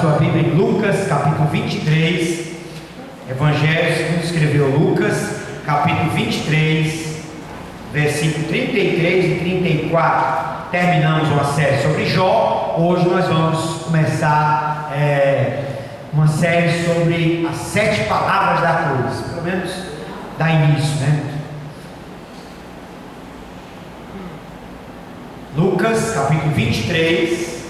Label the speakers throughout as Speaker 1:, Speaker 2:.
Speaker 1: sua Bíblia em Lucas, capítulo 23. Evangelho segundo escreveu Lucas, capítulo 23, versículo 33 e 34. Terminamos uma série sobre Jó. Hoje nós vamos começar uma série sobre as 7 palavras da cruz. Pelo menos dá início, né? Lucas, capítulo 23,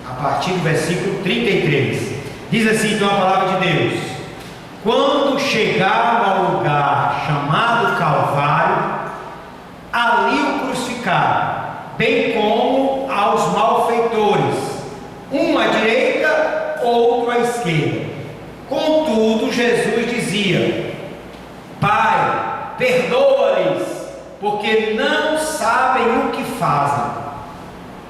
Speaker 1: a partir do versículo 33. Diz assim então a palavra de Deus: quando chegaram ao lugar chamado Calvário, ali o crucificaram, bem como aos malfeitores, um à direita, outro à esquerda. Contudo, Jesus dizia: Pai, perdoa-lhes, porque não sabem o que fazem.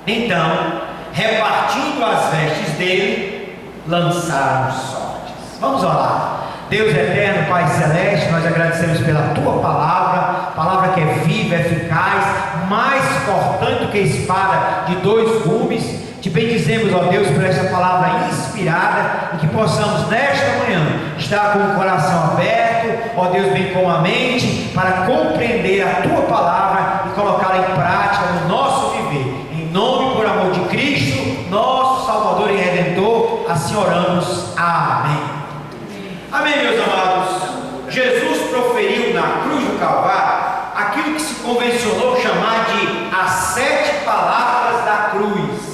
Speaker 1: Então, repartindo as vestes dele, lançaram sortes. Vamos orar. Deus eterno, Pai celeste, nós agradecemos pela tua palavra, palavra que é viva, eficaz, mais cortante do que espada de 2 gumes. Te bendizemos, ó Deus, por esta palavra inspirada, e que possamos nesta manhã estar com o coração aberto, ó Deus, bem como a mente, para compreender a tua palavra e colocá-la em prática no nosso viver. Em nome e por amor de Cristo, nosso Salvador e Redentor, assim oramos. Amém. Amém, meus amados. Jesus proferiu na cruz do Calvário aquilo que se convencionou chamar de as 7 palavras da cruz.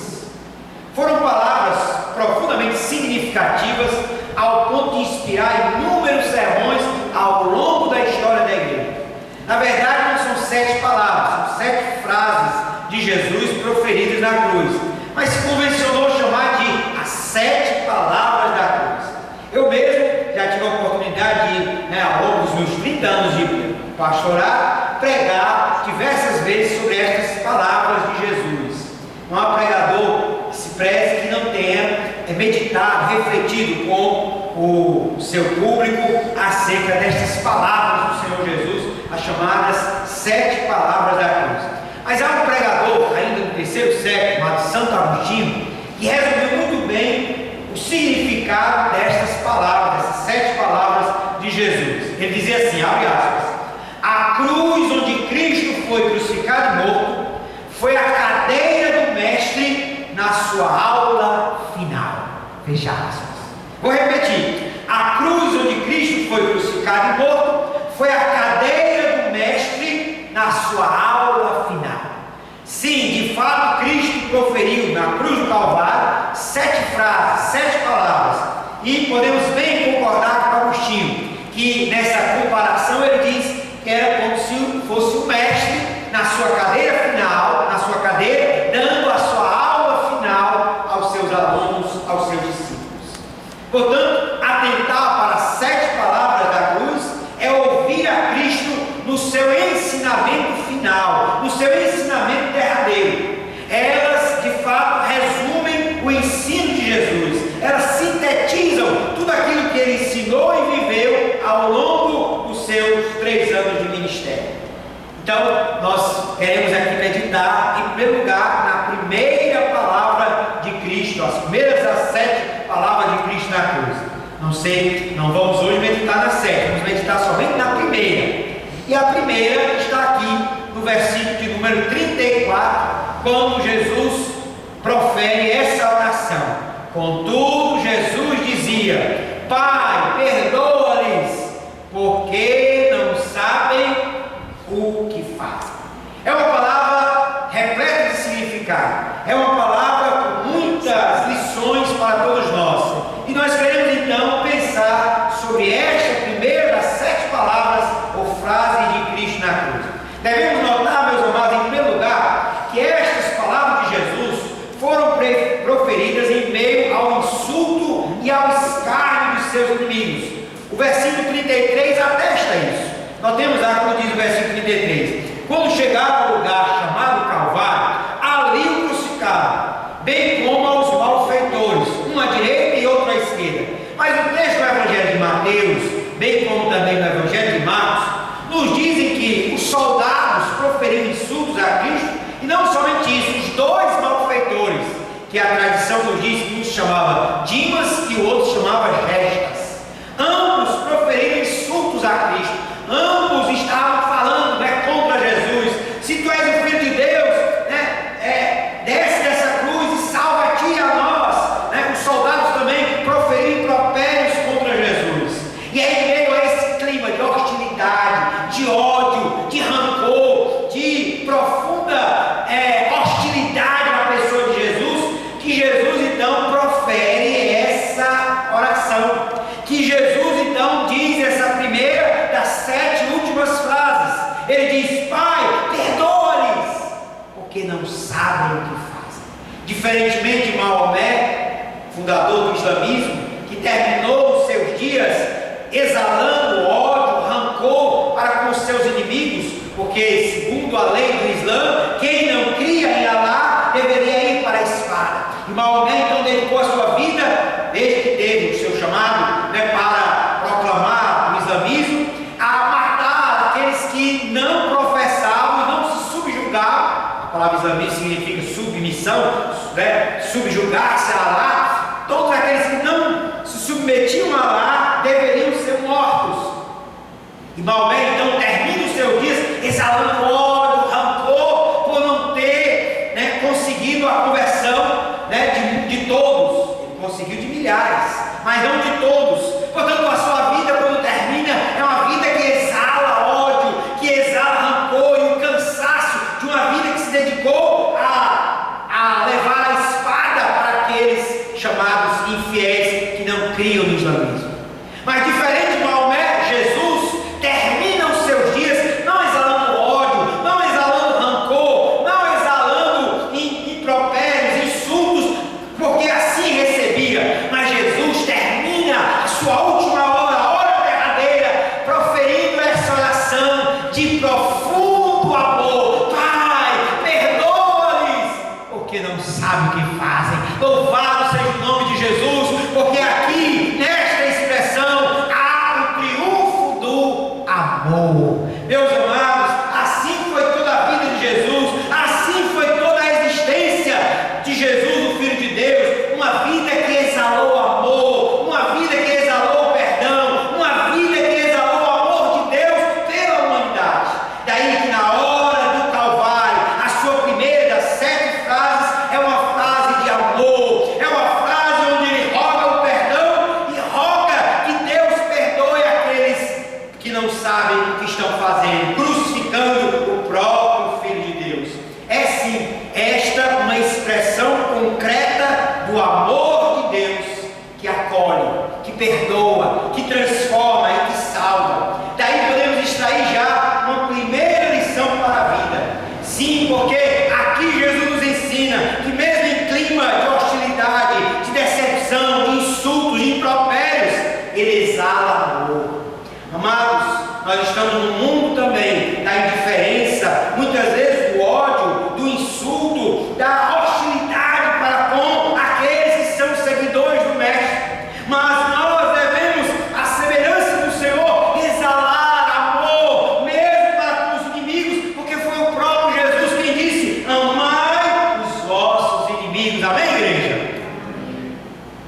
Speaker 1: Foram palavras profundamente significativas, ao ponto de inspirar inúmeros sermões ao longo da história da igreja. Na verdade, não são 7 palavras, são 7 frases de Jesus proferidas na cruz, mas se convencionou chamar de as 7 palavras da cruz. Eu mesmo já tive a oportunidade de, ao longo dos meus 30 anos de pastorar, pregar diversas vezes sobre estas palavras de Jesus. Não há pregador que se preze que não tenha meditado, refletido com o seu público acerca destas palavras do Senhor Jesus, as chamadas 7 palavras da cruz. Mas há um pregador, ainda no 3º século, chamado Santo Agostinho, que resumiu muito bem o significado destas palavras, dessas 7 palavras de Jesus. Ele dizia assim, abre aspas: a cruz onde Cristo foi crucificado e morto foi a cadeira do Mestre na sua aula final. Fecha aspas. Vou repetir: a cruz onde Cristo foi crucificado e morto foi a cadeira do Mestre na sua aula final. Sim, de fato, Cristo proferiu na cruz do Calvário 7 frases, 7 palavras, e podemos bem concordar com Agostinho, que nessa comparação ele diz que era como se fosse o Mestre na sua cadeira final, na sua cadeira, dando a sua aula final aos seus alunos, aos seus discípulos. Portanto, atentar para as 7 palavras da cruz é ouvir a Cristo no seu ensinamento final, no seu ensinamento derradeiro. Elas, de fato, resumem o ensino de Jesus. Elas sintetizam tudo aquilo que ele ensinou e viveu ao longo dos seus 3 anos de ministério. Então, nós queremos aqui meditar, em primeiro lugar, na primeira palavra de Cristo, as primeiras das 7 palavras de Cristo na cruz. Não vamos hoje meditar na 7, vamos meditar somente na primeira. E a primeira está aqui no versículo de número 34, quando Jesus profere essa oração. Contudo, Jesus dizia: Pai, perdoa-lhes, porque não sabem o que fazem. É uma palavra repleta de significado, é uma palavra com muitas lições para todos nós, e nós queremos então pensar sobre esta primeira das 7 palavras ou frases de Cristo na cruz. Devemos notar, meus amados, em primeiro lugar, que estas palavras de Jesus foram proferidas em meio ao insulto e ao escárnio de seus inimigos. O versículo 33 atesta isso. Nós temos lá, como diz o versículo 33, quando chegaram ao lugar chamado Calvário, ali o crucificaram, bem como aos malfeitores, um à direita e outro à esquerda. Mas o texto do Evangelho de Mateus, bem como também no Evangelho de Marcos, nos dizem que os soldados proferiram insultos a Cristo, e não somente isso, os 2 malfeitores, que a tradição nos diz que um se chamava Dimas Diferentemente de Maomé, fundador do islamismo, que terminou os seus dias exalando ódio, rancor para com os seus inimigos, porque segundo a lei do Islã, quem não cria em Alá deveria ir para a espada. E Maomé então dedicou a sua vida, desde que teve o seu chamado, para proclamar o islamismo, a matar aqueles que não professavam e não se subjugavam. A palavra islamismo significa submissão, subjugar-se a Alá. Todos aqueles que não se submetiam a Alá deveriam ser mortos. E Maomé então termina os seus dias exalando ódio, rancor, por não ter conseguido a conversão de todos. Ele conseguiu de milhares, mas não de todos. Portanto, a sua vida, quando termina, é uma vida que exala ódio, que exala rancor e o cansaço de uma vida que se dedicou a levar a espada para aqueles chamados infiéis que não criam no islamismo. Mas diferente de Maomé, Jesus termina os seus dias não exalando ódio, não exalando rancor, não exalando impropérios, insultos, porque assim recebia. Mas Jesus termina a sua última hora, a hora derradeira, proferindo essa oração de profundo amor: Pai, perdoa-lhes, porque não sabem o que fazem. Louvado seja o nome de Jesus, porque aqui, nesta expressão, há o triunfo do amor. Meus amados, assim foi toda a vida de Jesus, assim foi toda a existência de Jesus, o Filho de Deus. Uma vida que exalou amor, uma vida que exalou perdão, uma vida que exalou o amor de Deus pela humanidade. Daí que na hora do Calvário, a sua primeira das 7 frases é uma frase de amor, é uma frase onde ele roga o perdão e roga que Deus perdoe aqueles que não sabem o que estão fazendo, crucificando o próprio Filho de Deus. É sim esta uma expressão concreta do amor de Deus, que acolhe, que perdoa, que transforma e que salva. Daí podemos extrair já uma primeira lição para a vida. Sim, porque aqui Jesus nos ensina que mesmo em clima de hostilidade, de decepção, de insultos, de impropérios, ele exala amor. Amados, nós estamos num mundo também da indiferença, muitas vezes do ódio, do insulto, da hostilidade para com aqueles que são seguidores do Mestre. Mas nós devemos, à semelhança do Senhor, exalar amor, mesmo para com os inimigos, porque foi o próprio Jesus quem disse: amai os vossos inimigos. Amém, igreja?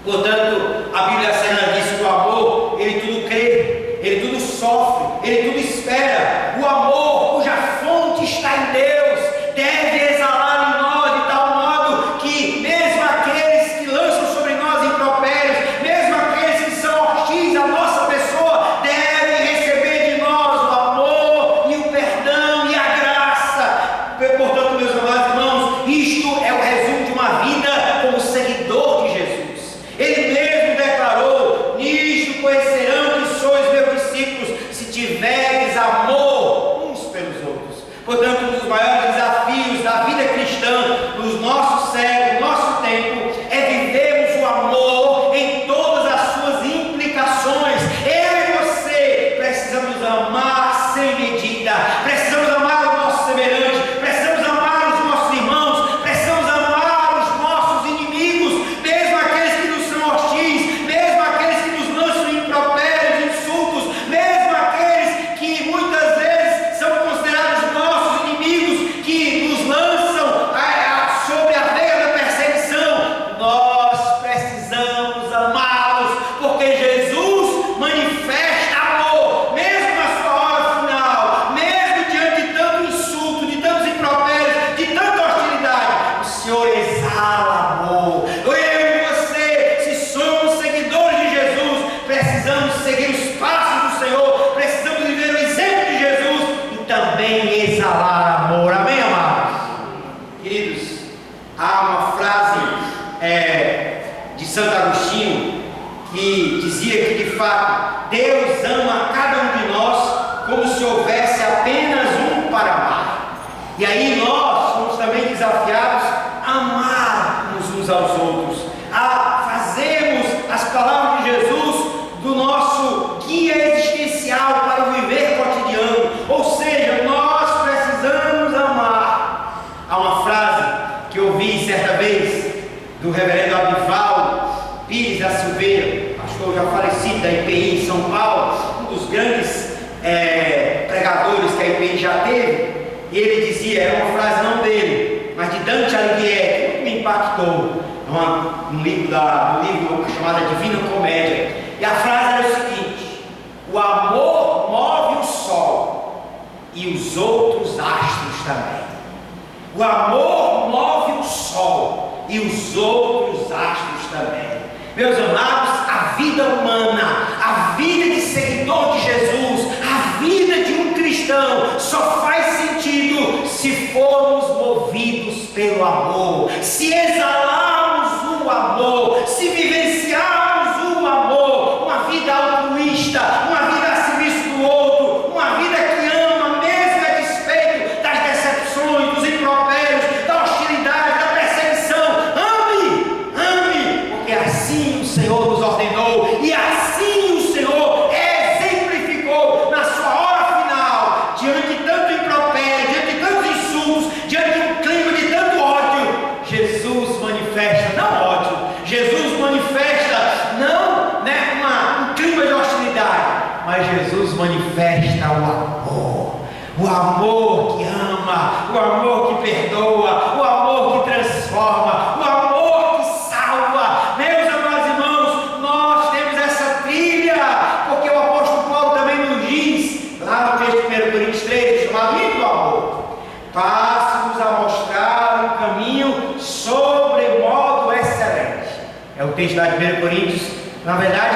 Speaker 1: Portanto, a Bíblia Sagrada diz que o amor, ele tudo crê, ele tudo sofre, ele tudo espera. O amor, cuja fonte está em Deus, deve exalar em nós de tal modo que mesmo aqueles que lançam sobre nós impropérios, mesmo aqueles que são hostis à nossa pessoa, devem receber de nós o amor e o perdão e a graça. Portanto, meus amados irmãos, isto é o resumo de uma vida como seguidor de Jesus. Ele mesmo declarou: nisto conhecerão que sois meus discípulos, se tiveres amor uns pelos outros. Portanto, um dos maiores desafios da vida cristã, nos nossos séculos, no nosso tempo, é vivermos o amor em todas as suas implicações. Eu e você precisamos amar sem medida, precisamos amar o nosso semelhante, precisamos amar os nossos irmãos, precisamos amar os nossos inimigos, mesmo aqueles que nos são hostis, mesmo aqueles que nos lançam impropérios, insultos, mesmo aqueles que muitas vezes são considerados nossos inimigos, que nos lançam sobre a veia da perseguição. Nós precisamos amá-los, porque Jesus manifesta amor, mesmo na sua hora final, mesmo diante de tanto insulto, de tantos impropérios, de tanta hostilidade. O Senhor exala amor. Eu e você, se somos seguidores de Jesus, precisamos seguir os passos do Senhor, precisamos viver o exemplo de Jesus e também exalar amor. Amém, amados? Queridos, há uma frase de Santo Agostinho que dizia que de fato Deus ama cada um de nós como se houvesse apenas um para amar. E aí nós somos também desafiados a amar uns uns aos outros, a fazermos as palavras de Jesus do nosso guia existencial para o viver cotidiano, ou seja, nós precisamos amar. Há uma frase que eu ouvi certa vez do reverendo Abival Pires da Silveira, pastor já falecido da IPI em São Paulo, um dos grandes pregadores que a IPI já teve, e ele dizia, era uma frase não dele, mas de Dante Alighieri, que me impactou, um livro chamado Divina Comédia, e a frase era o seguinte: o amor move o sol e os outros astros também. O amor move o sol e os outros astros também. Meus amados, a vida humana, a vida de seguidor de Jesus, a vida de um cristão só faz sentido se formos movidos pelo amor, se exalarmos o amor, se vivenciarmos o amor, uma vida altruísta, uma vida a serviço do outro, uma vida que ama mesmo a despeito das decepções, dos impropérios, da hostilidade, da perseguição. Ame, porque assim o Senhor nos ordenou e assim o Senhor exemplificou na sua hora final, diante de tanto impropério, diante de tantos insultos, diante de um clima de tanto ódio. Jesus manifesta não ódio, Jesus manifesta não um clima de hostilidade, mas Jesus manifesta o amor que ama, o amor que perdoa, o amor que transforma, o amor que salva. Meus amados irmãos, nós temos essa trilha, porque o apóstolo Paulo também nos diz, lá no texto de 1 Coríntios 13, chamado Hino do Amor: passe-nos a mostrar um caminho sobremodo excelente. É o texto lá de 1 Coríntios, na verdade,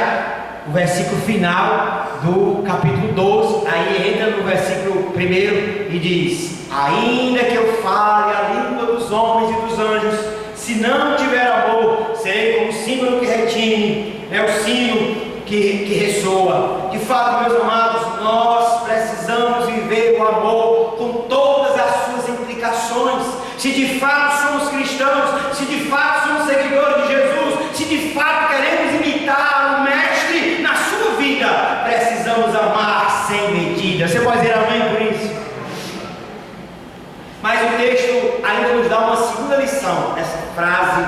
Speaker 1: o versículo final do capítulo 12, aí entra no versículo 1 e diz: ainda que eu fale a língua dos homens e dos anjos, se não tiver amor, serei como o símbolo que retine, o sino que ressoa. De fato, meus amados, nós precisamos viver o amor com todas as suas implicações. Se de fato somos cristãos, se de fato somos seguidores de Jesus, se de fato queremos imitar o Mestre na sua vida, precisamos amar sem medida. Você pode dizer amém por isso? Mas o texto ainda nos dá uma segunda lição nessa frase,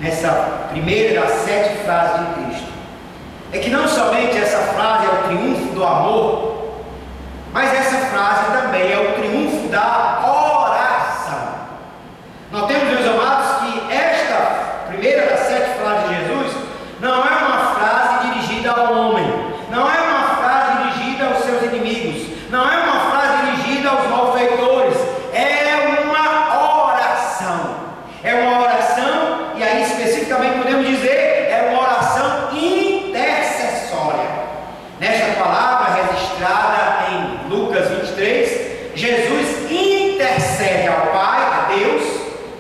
Speaker 1: nessa primeira das 7 frases de Cristo. É que não somente essa frase é o triunfo do amor, mas essa frase também é o triunfo da oração. Notemos, meus amados, que esta primeira das 7 frases de Jesus não é uma frase dirigida ao homem, não é uma frase dirigida aos seus inimigos, não é uma frase dirigida aos malfeitores, é uma oração. É uma oração, e aí especificamente podemos dizer, é uma oração intercessória. Nesta palavra registrada em Lucas 23, Jesus intercede ao Pai, a Deus,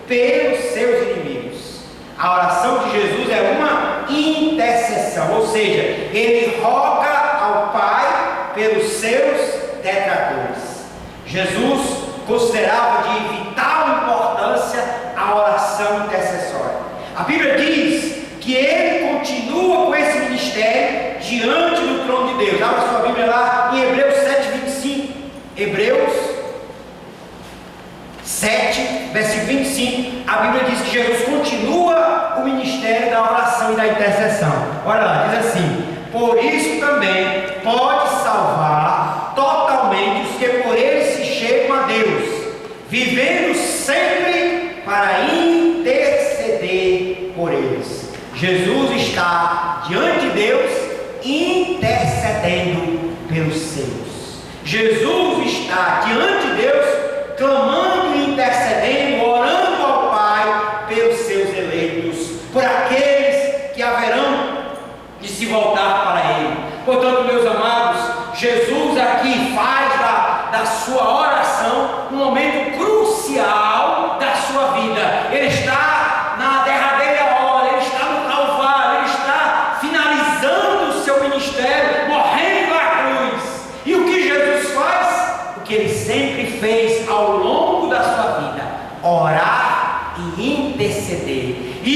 Speaker 1: pelos seus inimigos. A oração de Jesus é uma intercessão, ou seja, ele roga ao Pai pelos seus detratores. Jesus considerava de vital importância a oração intercessória. A Bíblia diz que ele continua com esse ministério diante do trono de Deus. Abra sua Bíblia lá em Hebreus 7:25. Hebreus 7, versículo 25, a Bíblia diz que Jesus continua o ministério da oração e da intercessão. Olha lá, diz assim: por isso também pode salvar totalmente os que por ele se chegam a Deus, vivendo sempre para interceder por eles. Jesus está diante de Deus intercedendo pelos seus. Jesus está diante de Deus clamando e intercedendo, orando ao Pai pelos seus eleitos, por aqueles que haverão de se voltar para Ele. Portanto, meus amados, Jesus aqui faz da sua oração um momento crucial da sua vida. Ele está na derradeira hora, ele está no Calvário, ele está finalizando o seu ministério, morrendo na cruz. E o que Jesus faz? O que ele sempre fez ao longo da sua vida: orar e interceder. E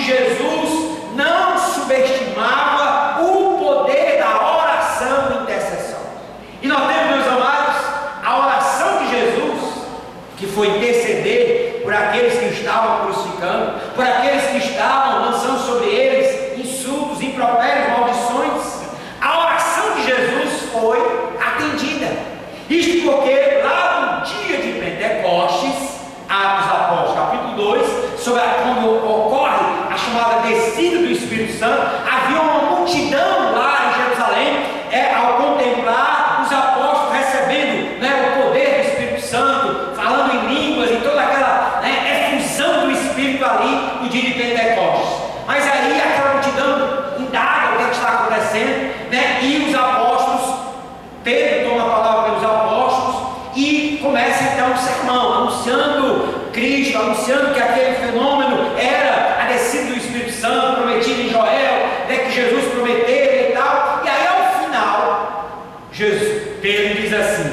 Speaker 1: Jesus não subestimava o poder da oração intercessória. E nós temos, meus amados, a oração de Jesus, que foi interceder por aqueles que estavam crucificando, por aqueles que estavam lançando sobre eles insultos, impropérios, maldições. A oração de Jesus foi atendida. Isto porque lá no dia de Pentecostes, Atos dos Apóstolos, capítulo 2, sobre quando ocorre a chamada descida do Espírito Santo, havia uma multidão lá em Jerusalém, ao contemplar os apóstolos recebendo, o poder do Espírito Santo, falando em línguas e toda aquela efusão do Espírito ali no dia de Pentecostes. Mas aí aquela multidão indaga o que está acontecendo, e os apóstolos, Pedro toma a palavra pelos apóstolos e começa então o sermão, anunciando Cristo, anunciando que aquele fenômeno era a descida do Espírito Santo, prometido em Joel, que Jesus prometeu e tal. E aí ao final, Pedro diz assim,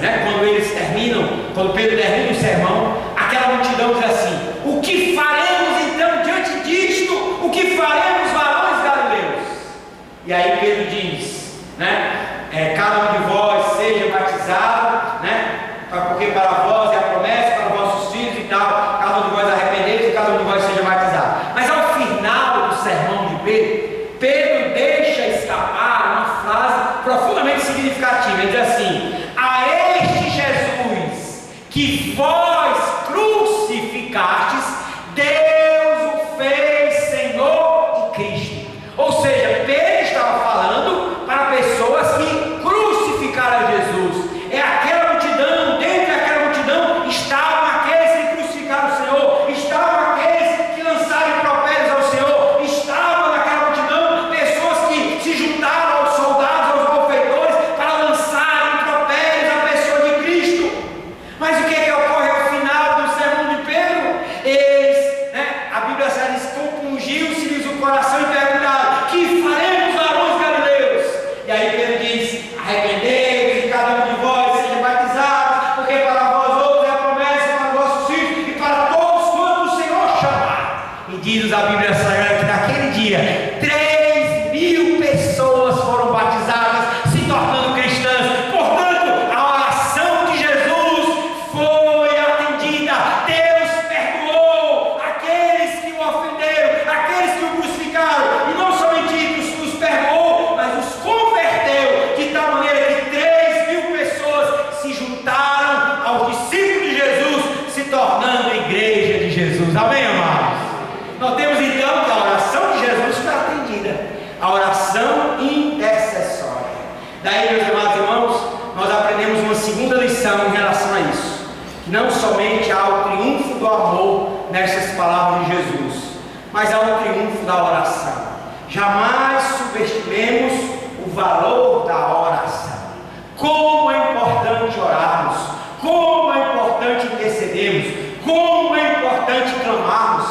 Speaker 1: quando Pedro termina o sermão, aquela multidão diz assim: o que faremos então diante disto? O que faremos, varões galileus? E aí Pedro diz, cada um de vós seja batizado, porque para vós é a promessa, para vossos filhos e tal, cada um de vós arrependeis e cada um de vós seja batizado. Mas ao final do sermão de Pedro deixa escapar uma frase profundamente significativa. Ele diz assim: a este Jesus que vós crucificastes, Deus o fez Senhor e Cristo. Ou seja, Pedro estava falando para pessoas que crucificaram Jesus. É aquela multidão, dentro daquela multidão estavam aqueles que crucificaram o Senhor, estavam aqueles que lançaram impropérios ao Senhor, estavam naquela multidão pessoas que se juntaram aos soldados, aos malfeitores, para lançar impropérios à pessoa de Cristo. Mas o que é que ocorre ao final do sermão de Pedro? Eles, a Bíblia diz, compungiu-se-lhes o coração e perguntaram: que faremos, varões galileus? E aí Pedro diz: arrependei-vos e cada um de vós seja batizado, porque para vós outros é a promessa, para vossos filhos e para todos quantos o Senhor chamar. E diz a Bíblia Sagrada que naquele dia 3.000 pessoas foram batizadas, se tornando cristãs. Portanto, a oração de Jesus foi atendida. Deus perdoou aqueles que o ofenderam, aqueles que o crucificaram, e não somente os perdoou, mas os converteu, de tal maneira que 3.000 pessoas se juntaram aos discípulos de Jesus, se tornando a igreja de Jesus. Amém, amados? Nós temos então que a oração de Jesus foi atendida, a oração intercessória. Daí, meus amados irmãos, nós aprendemos uma segunda lição em relação a isso, que não somente há o triunfo do amor nessas palavras de Jesus, mas há o triunfo da oração. Jamais subestimemos o valor da oração. Como é importante orarmos, como é importante intercedermos, como é importante clamarmos.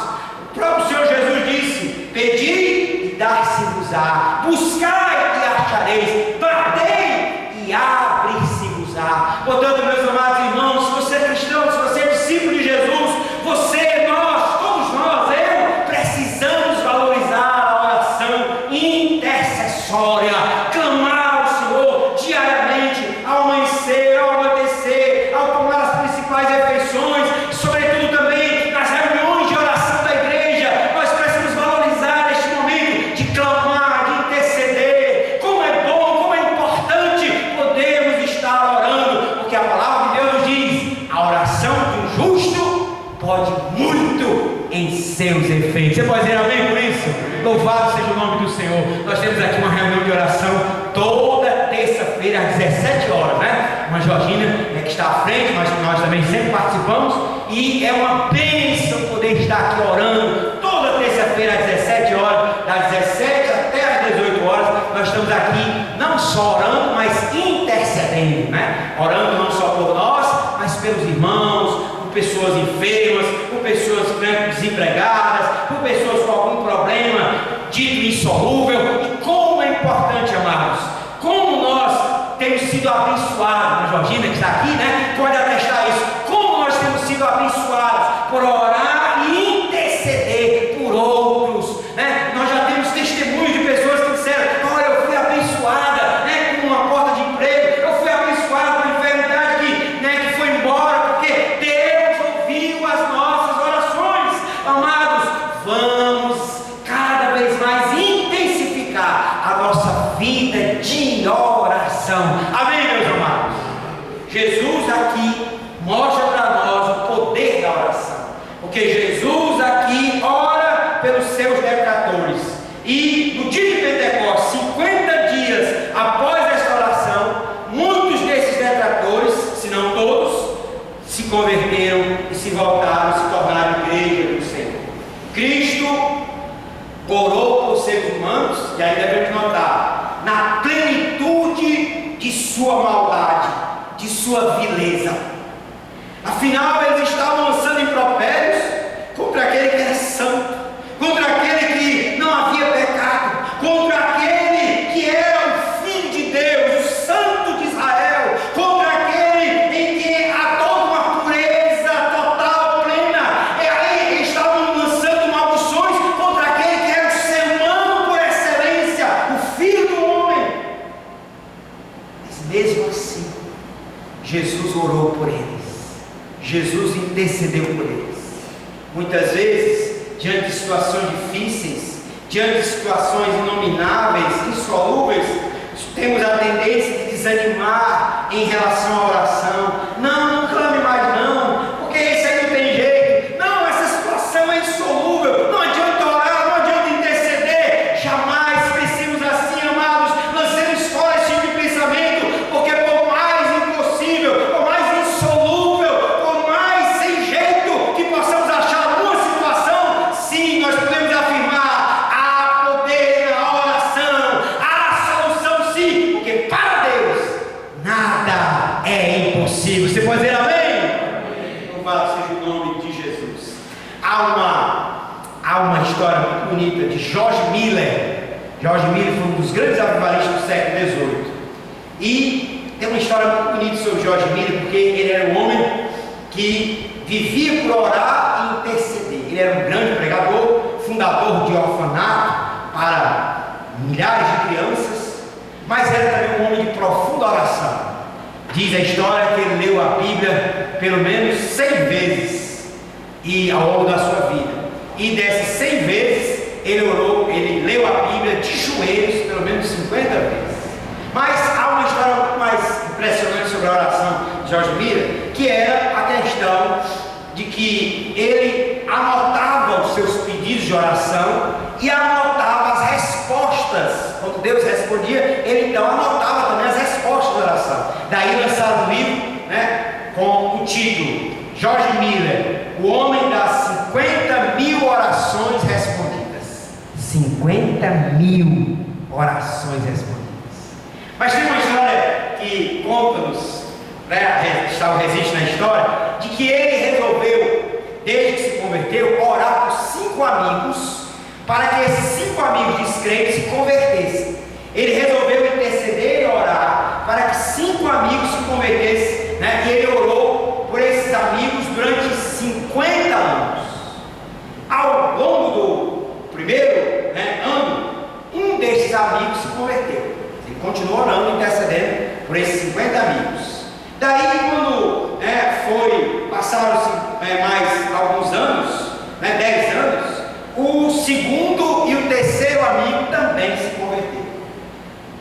Speaker 1: O próprio Senhor Jesus disse: pedi e dar-se-vos-á, buscai e achareis, batei e abre-se-vos-á. Portanto, meus amados irmãos, se você é cristão, se você é discípulo de Jesus, você, nós, todos nós, precisamos valorizar a oração intercessória, clamar ao Senhor diariamente, ao amanhecer, ao anoitecer, ao tomar as principais refeições, sobretudo também nas reuniões de oração da igreja. Nós precisamos valorizar este momento de clamar, de interceder. Como é bom, como é importante podermos estar orando, porque a palavra de Deus nos diz: a oração de um justo pode muito em seus efeitos. Você pode dizer amém por isso? Louvado seja o nome do Senhor. Nós temos aqui uma reunião de oração toda terça-feira às 17 horas, Uma Georgina que está à frente, mas nós também sempre participamos, e é uma bênção poder estar aqui orando toda terça-feira às 17 horas, das 17 até às 18 horas. Nós estamos aqui não só orando, mas intercedendo, Orando não só por nós, mas pelos irmãos, por pessoas enfermas, por pessoas desempregadas, por pessoas com algum problema dito insolúvel. E como é importante, amados, como nós temos sido abençoados. A Georgina, que está aqui, pode atestar isso. Como nós temos sido abençoados por orar e interceder por outros, pelos seus detratores. E no dia de Pentecostes, 50 dias após a restauração, muitos desses detratores, se não todos, se converteram e se voltaram, se tornaram igreja do Senhor. Cristo orou pelos seres humanos, e aí devemos notar, na plenitude de sua maldade, de sua vileza. Afinal, eles estavam lançando impropérios contra aquele que era santo, contra aquele que não havia pecado, contra aquele que era o Filho de Deus, o Santo de Israel, contra aquele em que há toda uma pureza total, plena. E aí eles estavam lançando maldições contra aquele que era o ser humano por excelência, o Filho do homem. Mas mesmo assim, Jesus orou por eles. Jesus intercedeu por eles. Muitas vezes, diante de situações difíceis, diante de situações inomináveis, insolúveis, temos a tendência de desanimar em relação à oração. Não clame mais não, porque esse aí não tem jeito. Não, essa situação é insolúvel, não adianta orar, não adianta interceder. Jamais pensemos assim, amados. Lancemos fora esse tipo de pensamento, porque por mais impossível, por mais insolúvel, por mais sem jeito que possamos achar alguma situação, sim, nós podemos afirmar: há poder na oração, há solução sim, porque para Deus nada é impossível. Você pode dizer amém? Louvado seja o nome de Jesus. Há uma história muito bonita de George Miller. George Miller foi um dos grandes avivalistas do século XVIII. E tem uma história muito bonita sobre George Miller, porque ele era um homem que vivia por orar e interceder. Ele era um grande pregador, fundador de orfanato para milhares de crianças, mas era também um homem de profunda oração. Diz a história que ele leu a Bíblia pelo menos 100 vezes e ao longo da sua vida. E dessas 100 vezes ele leu a Bíblia de joelhos pelo menos 50 vezes. Mas há uma história muito mais impressionante sobre a oração de George Miller, que era a questão de que ele anotava os seus pedidos de oração e anotava as respostas. Quando Deus respondia, ele então anotava também as respostas da oração. Daí lançaram um livro, com o título George Miller, o homem das 50.000 orações respondidas. 50.000 orações respondidas. Mas tem uma história que conta-nos, está o registro na história, de que ele resolveu, desde que se converteu, orar por 5 amigos, para que esses 5 amigos descrentes se convertessem. Ele resolveu interceder e orar para que 5 amigos se convertessem, e ele orou por esses amigos durante 50 anos. Ao longo do primeiro ano, um desses amigos se converteu. Ele continuou orando e intercedendo por esses 50 amigos. Daí, quando passaram-se mais alguns anos, 10 anos, o segundo e o terceiro amigo também se converteram.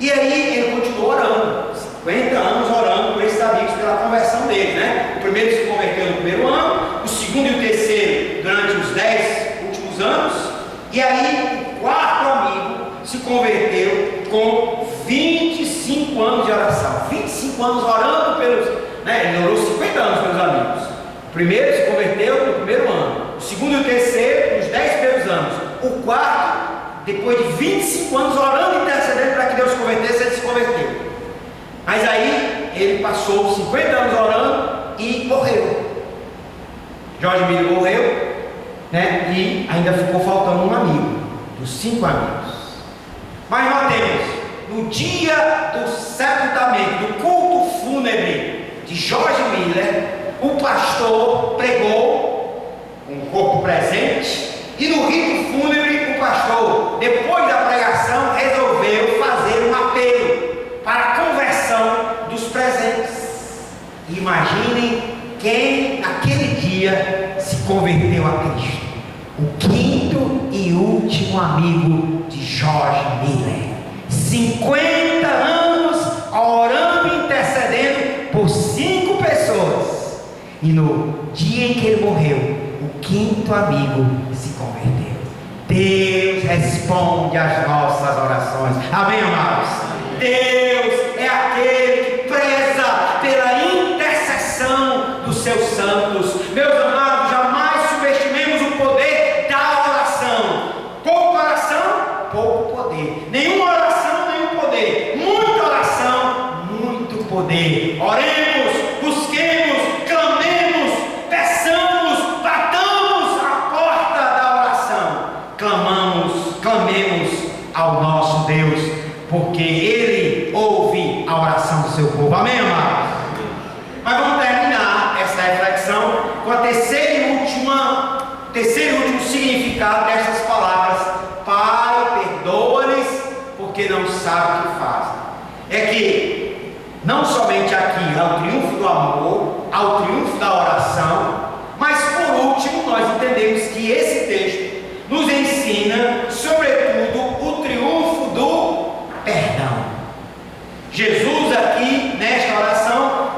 Speaker 1: E aí ele continuou orando, 50 anos orando por esses amigos, pela conversão deles, O primeiro se converteu no primeiro ano, o segundo e o terceiro durante os 10 últimos anos, e aí o quarto amigo se converteu com 25 anos de oração, 25 anos orando pelos, ele orou 50 anos pelos amigos. O primeiro se converteu no primeiro ano, o segundo e o terceiro nos 10 primeiros anos, o quarto, depois de 25 anos orando e intercedendo para que Deus se convertesse, ele se converteu. Mas aí ele passou 50 anos orando e morreu. George Miller morreu, e ainda ficou faltando um amigo, dos 5 amigos. Mas nós temos, no dia do sepultamento, do culto fúnebre de George Miller, o pastor pregou com o corpo presente, e no rito fúnebre o pastor, depois da pregação, resolveu fazer um apelo para a conversão dos presentes. Imaginem quem naquele dia se converteu a Cristo: o quinto e último amigo de George Miller. 50 anos orando e intercedendo por 5 pessoas, e no dia em que ele morreu, o quinto amigo se converteu. Deus responde às nossas orações. Amém, amados? Deus é aquele que preza pela intercessão dos seus santos. Meus amados, jamais subestimemos o poder da oração. Pouca oração, pouco poder. Nenhuma oração, nenhum poder. Muita oração, muito poder. Oremos, busquemos, clamemos, peçamos, batamos a porta da oração. Clamemos ao nosso Deus, porque Ele ouve a oração do seu povo. Amém, amados? Mas vamos terminar essa reflexão com a terceiro e último significado dessas palavras: Pai, perdoa-lhes, porque não sabem o que fazem. É que não somente aqui há o triunfo do amor, há o triunfo da oração, mas por último nós entendemos que esse texto nos ensina, sobretudo, o triunfo do perdão. Jesus aqui, nesta oração,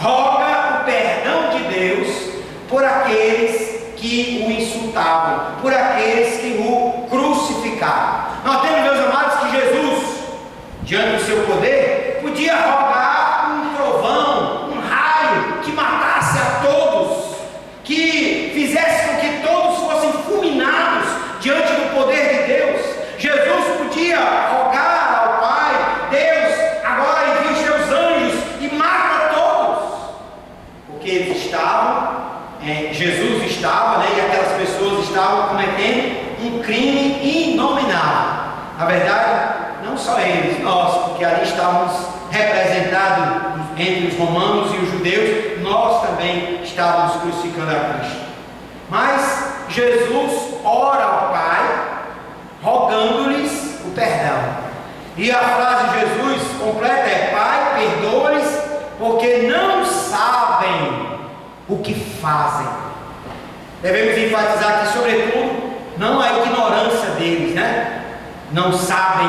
Speaker 1: roga o perdão de Deus por aqueles que o insultavam, por aqueles que o crucificaram. Nós temos, meus amados, que Jesus, diante do seu poder, podia rogar um trovão, um raio, que matasse a todos, que fizesse com que todos fossem fulminados diante do poder de Deus. Jesus podia rogar ao Pai: Deus, agora envia os teus anjos e mata todos, porque eles estavam, Jesus estava, e aquelas pessoas estavam cometendo um crime inominável. Na verdade, não só eles, nós, porque ali estávamos representados entre os romanos e os judeus, nós também estávamos crucificando a Cristo. Mas Jesus ora ao Pai, rogando-lhes o perdão. E a frase de Jesus completa é: Pai, perdoa-lhes, porque não sabem o que fazem. Devemos enfatizar aqui, sobretudo, não a ignorância deles, não sabem,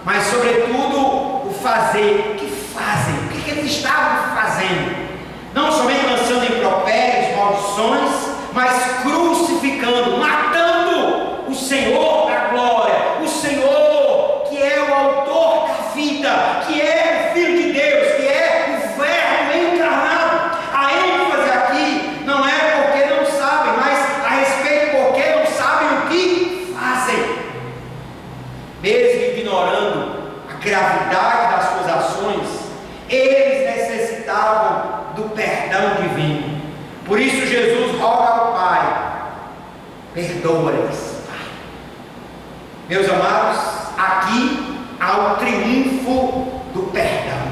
Speaker 1: mas sobretudo o fazer. O que fazem? O que eles estavam fazendo? Não somente lançando impropérios, maldições, mas crucificando, matando o Senhor da glória, o Senhor que é o autor da vida, que é o Filho de Deus, que é o Verbo encarnado. A ênfase aqui não é porque não sabem, mas a respeito porque não sabem o que fazem. Mesmo ignorando a gravidade das suas ações, eles necessitavam do perdão divino. Por isso Jesus roga ao Pai: perdoa-lhes, Pai. Meus amados, aqui há o triunfo do perdão,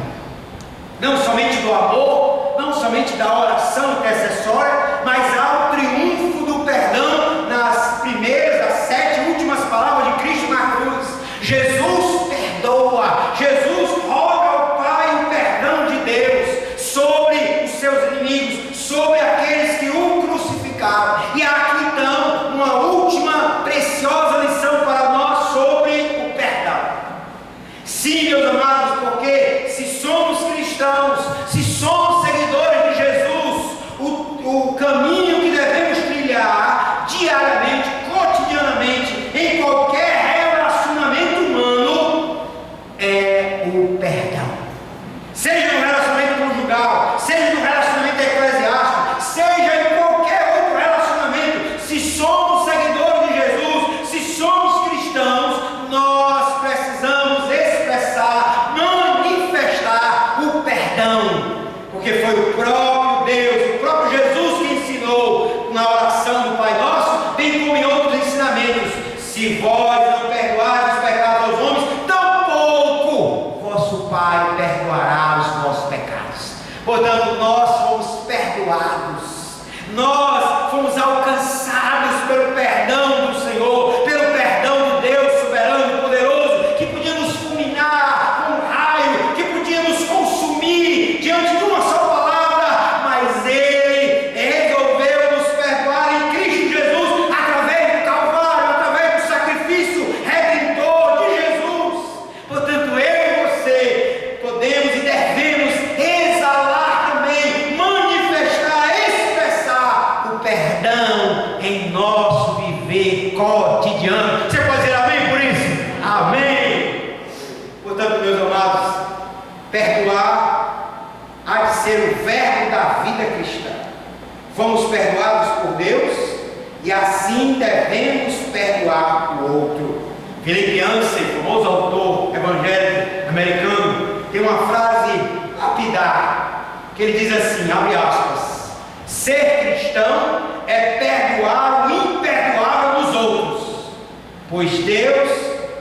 Speaker 1: não somente do amor, não somente da oração intercessória, mas há o triunfo do perdão nas primeiras, as 7 últimas palavras de Cristo na cruz. Jesus perdoa, Jesus roga ao Pai o perdão de Deus sobre os seus inimigos, sobre aqueles que o crucificaram. E aqui então uma última preciosa lição para nós sobre o perdão. Sim, meus amados, porque se somos cristãos, se somos seguidores de Jesus, o caminho que devemos trilhar diariamente, cotidianamente, em qualquer relacionamento humano, é o perdão. Seja no relacionamento conjugal, seja no relacionamento eclesiástico, seja em qualquer outro relacionamento, se somos seguidores de Jesus, se somos cristãos, nós precisamos expressar, manifestar o perdão, porque foi o próprio Deus, o próprio Jesus que ensinou na oração do Pai Nosso, bem como em outros ensinamentos: se vós não perdoardes os pecados aos homens, tampouco vosso Pai perdoará os vossos pecados. Portanto, nós fomos perdoados, nós fomos alcançados pelo perdão do Senhor, pelo perdão de Deus soberano e poderoso, que podia nos fulminar com um raio, que podia nos consumir diante de uma só palavra, mas Ele resolveu nos perdoar em Cristo Jesus, através do Calvário, através do sacrifício redentor de Jesus. Portanto, eu e você podemos e devemos exalar cotidiano. Você pode dizer amém por isso? Amém! Portanto, meus amados, perdoar há de ser o verbo da vida cristã. Fomos perdoados por Deus e assim devemos perdoar o outro. Philip Yancey, famoso autor evangélico americano, tem uma frase lapidar, que ele diz assim, abre aspas: ser cristão é perdoar o imperdoável nos outros, pois Deus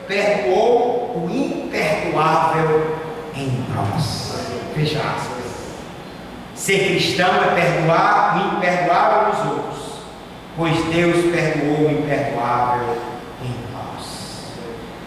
Speaker 1: perdoou o imperdoável em nós. Fecha aspas. Ser cristão é perdoar o imperdoável nos outros, pois Deus perdoou o imperdoável em nós.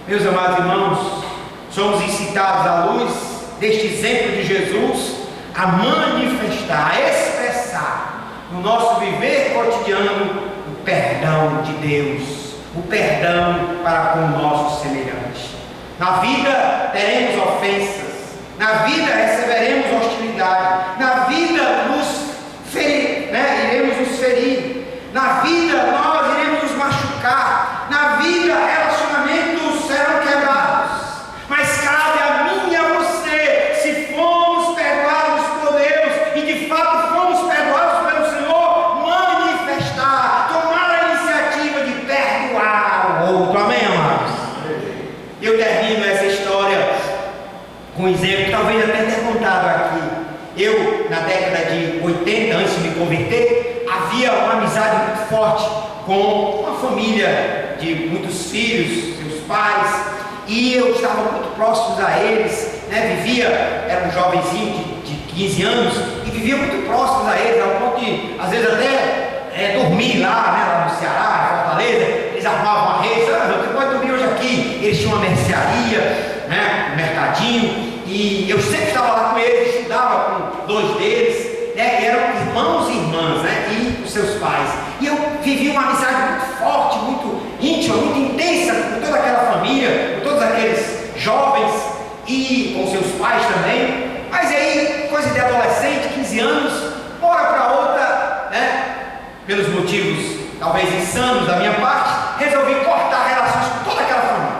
Speaker 1: Meus amados irmãos, somos incitados à luz deste exemplo de Jesus a manifestar, a expressar no nosso viver cotidiano o perdão de Deus, o perdão para com o nosso semelhante. Na vida teremos ofensas, na vida receberemos hostilidade, na vida iremos nos ferir, na vida nós iremos nos machucar, na vida relacionamentos serão quebrados, mas cabe a mim e a você, se fomos perdoados por Deus e de fato fomos perdoados pelo Senhor, manifestar, tomar a iniciativa de perdoar o outro. Amém, amados? Eu termino essa história com um exemplo, talvez até tenha contado aqui. Eu, na década de 80, antes de me converter, havia uma amizade muito forte com uma família de muitos filhos, seus pais, e eu estava muito próximo a eles, era um jovenzinho de 15 anos, e vivia muito próximo a eles, ao ponto de, às vezes até dormir lá no Ceará, em Fortaleza. Eles armavam uma rede, você pode dormir hoje aqui. Eles tinham uma mercearia, um mercadinho, e eu sempre estava lá com eles, estudava com dois deles, e eram irmãos e irmãs, e os seus pais. E eu vivi uma amizade muito forte, muito íntima, muito intensa com toda aquela família, com todos aqueles jovens e com seus pais também. Mas aí, coisa de adolescente, 15 anos, hora para outra, pelos motivos talvez insanos da minha parte, resolvi cortar relações com toda aquela família.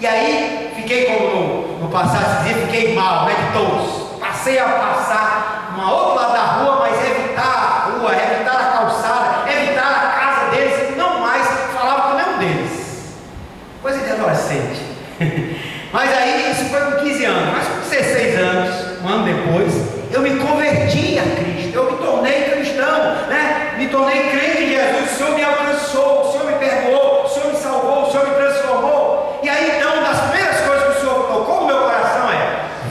Speaker 1: E aí, fiquei, como no passado se dizia, fiquei mal, de todos. Passei a passar uma outra lado da rua, mas evitar a rua, evitar a calçada, evitar a casa deles, não mais falava com nenhum deles. Coisa de adolescente. Mas aí, isso foi com 15 anos, mas com 16 anos, um ano depois, eu me converti a Cristo, eu me tornei cristão, me tornei crente em Jesus. O Senhor me alcançou, o Senhor me perdoou, o Senhor me salvou, o Senhor me transformou. E aí então, uma das primeiras coisas que o Senhor tocou no meu coração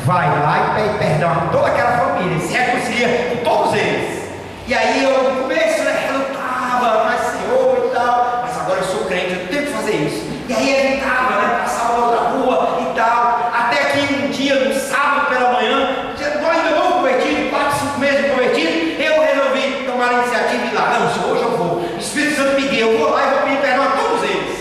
Speaker 1: vai lá e pede perdão a toda aquela família, se reconcilia com todos eles. E aí eu no começo relutava, mas Senhor e tal, mas agora eu sou crente, eu tenho que fazer isso. E aí evitava, passar uma outra rua e tal, até que um dia, no sábado pela manhã, ainda novo convertido, 4, 5 meses de convertido, eu resolvi tomar a iniciativa e ir lá. Não, Senhor, hoje eu vou. O Espírito Santo me guia, eu vou lá e vou pedir perdão a todos eles.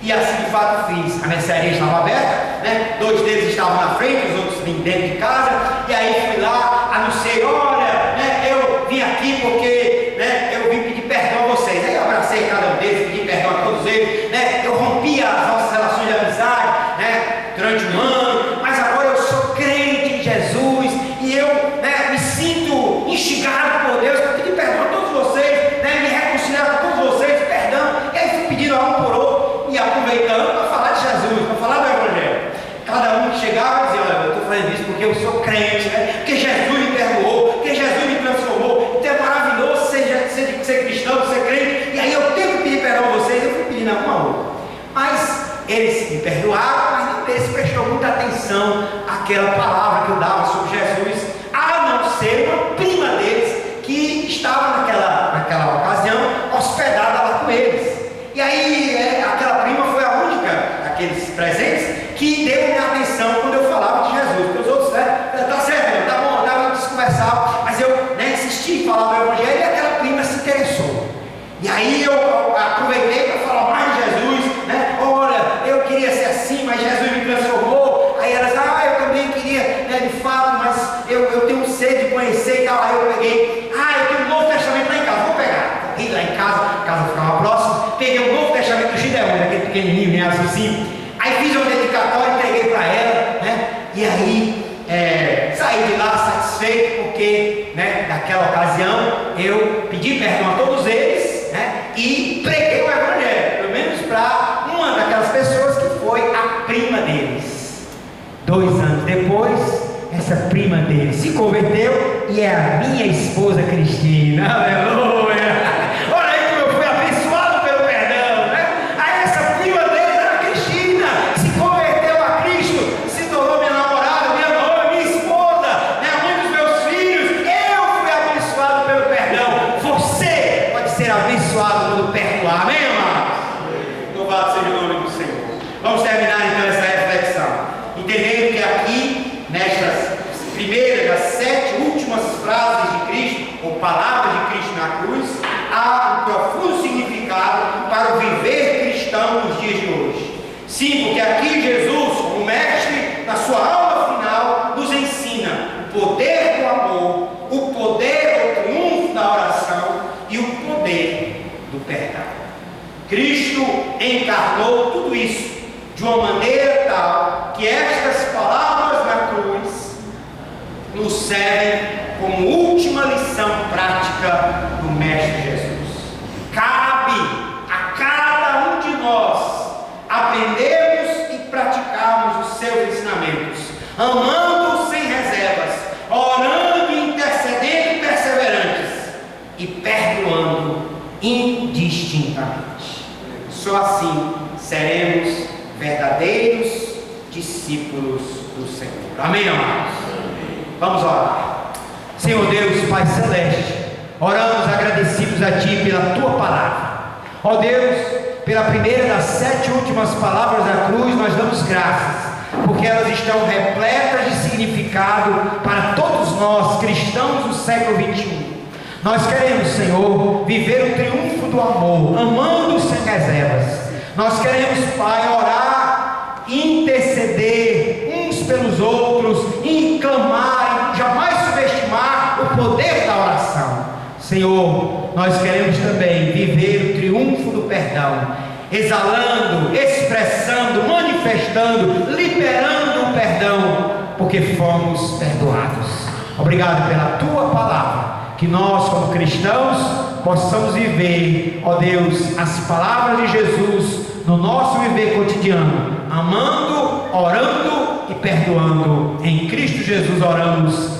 Speaker 1: E assim de fato fiz. A mercearia estava aberta, dois deles estavam na frente, os outros dentro de casa. E aí fui lá, anunciei: olha, eu vim aqui porque eu vim pedir perdão a vocês. Aí eu abracei cada um deles, pedi perdão a todos eles. Eu rompi as nossas relações de amizade durante um ano, mas agora eu sou crente em Jesus e eu me sinto instigado por Deus para pedir perdão a todos vocês, me reconciliar com todos vocês, perdão. E aí fui pedindo a um por outro e aproveitando para falar de Jesus, para falar do Evangelho. Cada um que chegava dizia: olha, eu estou fazendo isso porque eu sou crente, porque Jesus me perdoou, porque Jesus me transformou. Então é maravilhoso ser cristão, ser crente. E aí eu tenho que pedir perdão a vocês. Eu fui pedindo a um a outro. Mas eles me perdoaram, mas nenhum deles prestou muita atenção àquela palavra que eu dava sobre Jesus, a não ser uma prima deles que estava naquela ocasião hospedada lá com eles. E aí aquela prima foi a única daqueles presentes que deu minha atenção quando eu falava de Jesus. Porque os outros, tá certo, tá bom, vamos conversar, mas eu insisti em falar do Evangelho e aquela prima se interessou. E aí eu aproveitei para falar mais de Jesus, olha, eu queria ser assim, mas Jesus me transformou. Aí elas: eu também queria, de fato, mas eu tenho sede de conhecer e tal. Aí eu peguei: eu tenho um Novo Testamento lá em casa, vou pegar. Corri lá em casa, a casa ficava próxima, peguei o Novo Testamento do Gideão, aquele pequenininho, né, azulzinho. Aí fiz uma dedicatória, entreguei para ela, né? E aí saí de lá satisfeito, porque, né, naquela ocasião eu pedi perdão a todos eles, né? E preguei o evangelho, pelo menos para uma daquelas pessoas que foi a prima deles. 2 anos depois, essa prima dele se converteu e é a minha esposa Cristina. Aleluia! Olha aí como eu fui abençoado pelo perdão, né? Aí essa prima dele era a Cristina, se converteu a Cristo, se tornou minha namorada, minha noiva, minha esposa, né? A mãe dos meus filhos. Eu fui abençoado pelo perdão. Você pode ser abençoado pelo perdoar. Amém, amados? Louvado seja o nome do Senhor. Vamos terminar então essa reflexão, entendendo que aqui, nestas primeiras das 7 últimas frases de Cristo, ou palavras de Cristo na cruz, há um profundo significado para o viver cristão nos dias de hoje. Sim, porque aqui Jesus, como mestre, na sua aula final, nos ensina o poder do amor, o poder do triunfo da oração e o poder do perdão. Cristo encarnou tudo isso de uma maneira tal que estas palavras na cruz nos servem como última lição prática do Mestre Jesus. Cabe a cada um de nós aprendermos e praticarmos os seus ensinamentos, amando sem reservas, orando e intercedendo perseverantes e perdoando indistintamente. Só assim seremos verdadeiros discípulos do Senhor. Amém, amados? Vamos orar. Senhor Deus, Pai Celeste, oramos agradecidos a Ti pela Tua palavra. Ó Deus, pela primeira das 7 últimas palavras da cruz, nós damos graças, porque elas estão repletas de significado para todos nós, cristãos do século 21. Nós queremos, Senhor, viver o triunfo do amor, amando sem reservas. Nós queremos, Pai, orar, interceder uns pelos outros, e clamar, e jamais subestimar o poder da oração. Senhor, nós queremos também viver o triunfo do perdão, exalando, expressando, manifestando, liberando o perdão, porque fomos perdoados. Obrigado pela Tua palavra, que nós, como cristãos, possamos viver, ó Deus, as palavras de Jesus no nosso viver cotidiano, amando, orando e perdoando. Em Cristo Jesus oramos.